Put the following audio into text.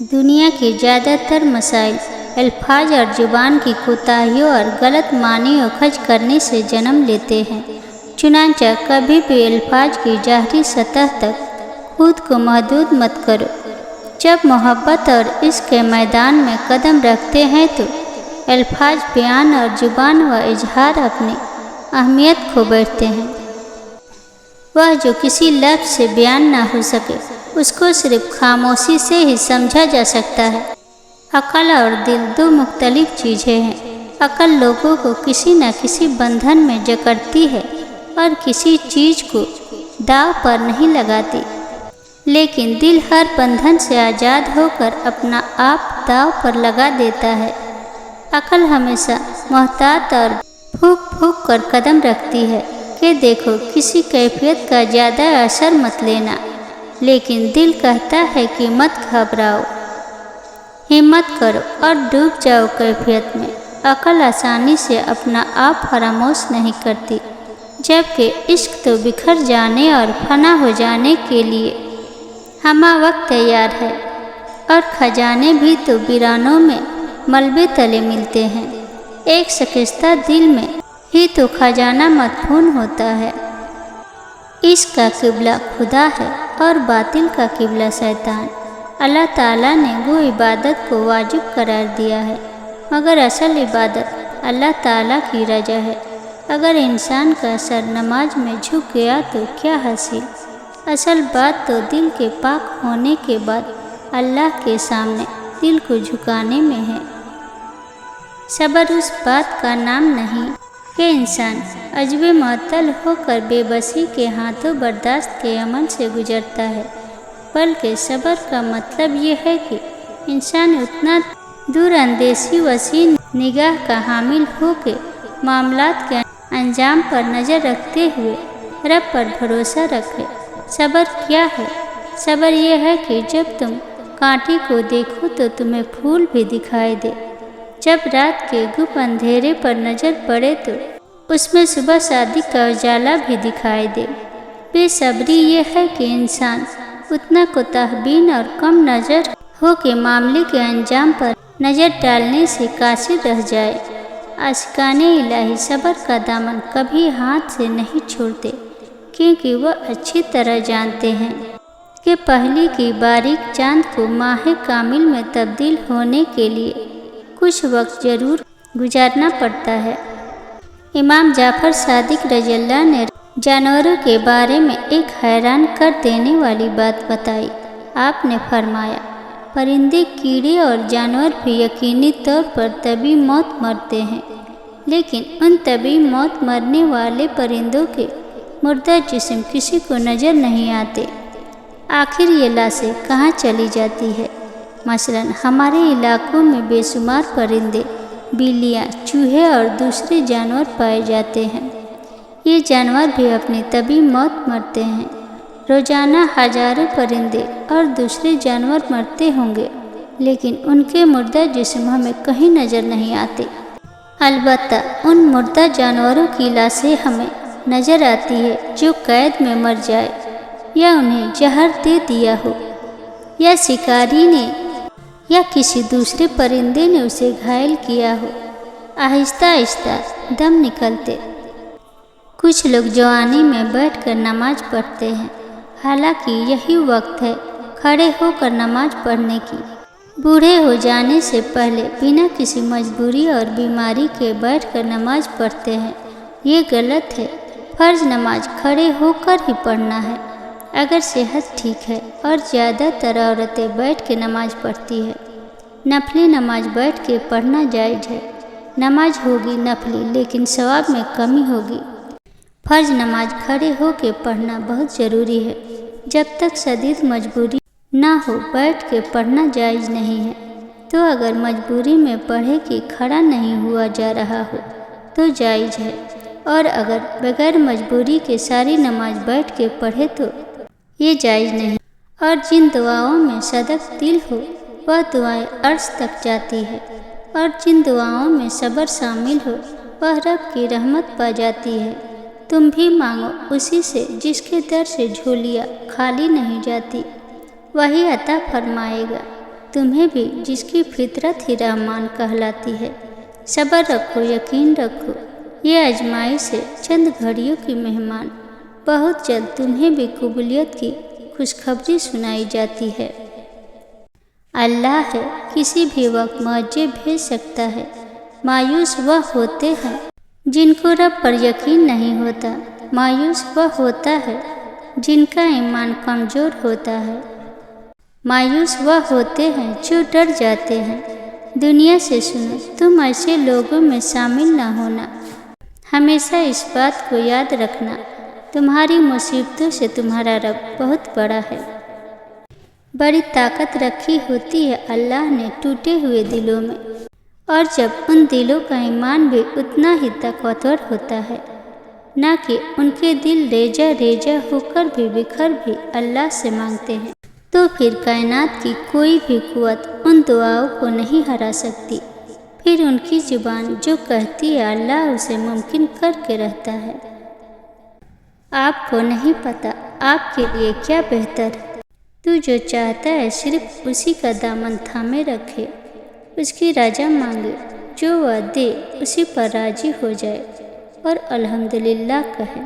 दुनिया के ज़्यादातर मसाइल अल्फाज और ज़ुबान की कोताहियों और गलत मानी और खर्च करने से जन्म लेते हैं। चुनांचे कभी भी अल्फाज की ज़ाहरी सतह तक खुद को महदूद मत करो। जब मोहब्बत और इश्क के मैदान में कदम रखते हैं तो अल्फाज बयान और ज़ुबान व इजहार अपनी अहमियत खो बैठते हैं। वह जो किसी लफ्ज़ से बयान ना हो सके उसको सिर्फ खामोशी से ही समझा जा सकता है। अक़ल और दिल दो मुख्तलिफ चीज़ें हैं। अक़ल लोगों को किसी न किसी बंधन में जकड़ती है और किसी चीज़ को दाव पर नहीं लगाती, लेकिन दिल हर बंधन से आज़ाद होकर अपना आप दाव पर लगा देता है। अक़ल हमेशा मोहतात और फूंक फूंक कर कदम रखती है कि देखो किसी कैफियत का ज़्यादा असर मत लेना, लेकिन दिल कहता है कि मत घबराओ, हिम्मत करो और डूब जाओ कैफियत में। अक़ल आसानी से अपना आप फरामोश नहीं करती, जबकि इश्क तो बिखर जाने और फना हो जाने के लिए हमा वक्त तैयार है, और खजाने भी तो वीरानों में मलबे तले मिलते हैं। एक शिकस्ता दिल में ही तो खजाना मदफून होता है। इश्क का किबला खुदा है और बातिल का किबला शैतान। अल्लाह ताला ने वो इबादत को वाजिब करार दिया है, मगर असल इबादत अल्लाह ताला की रज़ा है। अगर इंसान का सर नमाज में झुक गया तो क्या हासिल। असल बात तो दिल के पाक होने के बाद अल्लाह के सामने दिल को झुकाने में है। सब्र उस बात का नाम नहीं कि इंसान अजबे मअतल होकर बेबसी के हाथों बर्दाश्त के अमल से गुजरता है, बल्कि सब्र का मतलब ये है कि इंसान उतना दूर अंदेशी वसी निगाह का हामिल हो के मामलात के अंजाम पर नज़र रखते हुए रब पर भरोसा रखे। सब्र क्या है? सब्र यह है कि जब तुम कांटे को देखो तो तुम्हें फूल भी दिखाई दे। जब रात के गुप अंधेरे पर नज़र पड़े तो उसमें सुबह शादी का उजाला भी दिखाई दे। बेसब्री ये है कि इंसान उतना कोताहबीन और कम नज़र हो के मामले के अंजाम पर नज़र डालने से कासिर रह जाए। आशिकाने इलाही सब्र का दामन कभी हाथ से नहीं छोड़ते, क्योंकि वह अच्छी तरह जानते हैं कि पहले की बारीक चांद को माह कामिल में तब्दील होने के लिए कुछ वक्त ज़रूर गुजारना पड़ता है। इमाम जाफ़र सादिक रज़ियल्लाहु ने जानवरों के बारे में एक हैरान कर देने वाली बात बताई। आपने फरमाया, परिंदे, कीड़े और जानवर भी यकीनी तौर पर तभी मौत मरते हैं, लेकिन उन तभी मौत मरने वाले परिंदों के मुर्दा जिस्म किसी को नज़र नहीं आते। आखिर ये लाशें कहाँ चली जाती है? मसलन हमारे इलाकों में बेशुमार परिंदे, बिल्लियाँ, चूहे और दूसरे जानवर पाए जाते हैं। ये जानवर भी अपनी तभी मौत मरते हैं। रोज़ाना हज़ारों परिंदे और दूसरे जानवर मरते होंगे, लेकिन उनके मुर्दा जिस्म हमें कहीं नज़र नहीं आते। अलबत्ता उन मुर्दा जानवरों की लाशें हमें नज़र आती है जो कैद में मर जाए, या उन्हें जहर दे दिया हो, या शिकारी ने या किसी दूसरे परिंदे ने उसे घायल किया हो। आहिस्ता आहिस्ता दम निकलते। कुछ लोग जवानी में बैठकर नमाज पढ़ते हैं, हालांकि यही वक्त है खड़े होकर नमाज पढ़ने की। बूढ़े हो जाने से पहले बिना किसी मजबूरी और बीमारी के बैठकर नमाज पढ़ते हैं। ये गलत है। फ़र्ज नमाज खड़े होकर ही पढ़ना है। अगर सेहत ठीक है, और ज़्यादातर औरतें बैठ के नमाज पढ़ती है। नफली नमाज बैठ के पढ़ना जायज़ है। नमाज होगी नफली, लेकिन सवाब में कमी होगी। फ़र्ज नमाज खड़े हो के पढ़ना बहुत ज़रूरी है। जब तक शदीद मजबूरी ना हो बैठ के पढ़ना जायज़ नहीं है। तो अगर मजबूरी में पढ़े कि खड़ा नहीं हुआ जा रहा हो तो जायज़ है, और अगर बगैर मजबूरी के सारी नमाज बैठ के पढ़े तो ये जायज़ नहीं। और जिन दुआओं में सदक दिल हो वह दुआएं अर्श तक जाती है, और जिन दुआओं में सब्र शामिल हो वह रब की रहमत पा जाती है। तुम भी मांगो उसी से जिसके दर से झोलियाँ खाली नहीं जाती, वही अता फरमाएगा। تمہیں بھی جس کی فطرت ہی رحمان کہلاتی ہے۔ صبر رکھو، یقین رکھو، یہ آزمائش ہے چند گھڑیوں کی مہمان، بہت جلد تمہیں بھی قبولیت کی خوشخبری سنائی جاتی ہے۔ اللہ ہے، کسی بھی وقت معجزے بھیج سکتا ہے۔ مایوس وہ ہوتے ہیں جن کو رب پر یقین نہیں ہوتا، مایوس وہ ہوتا ہے جن کا ایمان کمزور ہوتا ہے، مایوس وہ ہوتے ہیں جو ڈر جاتے ہیں۔ دنیا سے سنو، تم ایسے لوگوں میں شامل نہ ہونا۔ ہمیشہ اس بات کو یاد رکھنا، تمہاری مصیبتوں سے تمہارا رب بہت بڑا ہے۔ بڑی طاقت رکھی ہوتی ہے اللہ نے ٹوٹے ہوئے دلوں میں، اور جب ان دلوں کا ایمان بھی اتنا ہی طاقتور ہوتا ہے، نہ کہ ان کے دل ریزہ ریزہ ہو کر بھی بکھر بھی اللہ سے مانگتے ہیں، تو پھر کائنات کی کوئی بھی قوت ان دعاؤں کو نہیں ہرا سکتی۔ پھر ان کی زبان جو کہتی ہے اللہ اسے ممکن کر کے رہتا ہے۔ آپ کو نہیں پتہ آپ کے لیے کیا بہتر ہے۔ تو جو چاہتا ہے صرف اسی کا دامن تھامے رکھے، اس کی رضا مانگے، جو وہ دے اسی پر راضی ہو جائے اور الحمدللہ کہے۔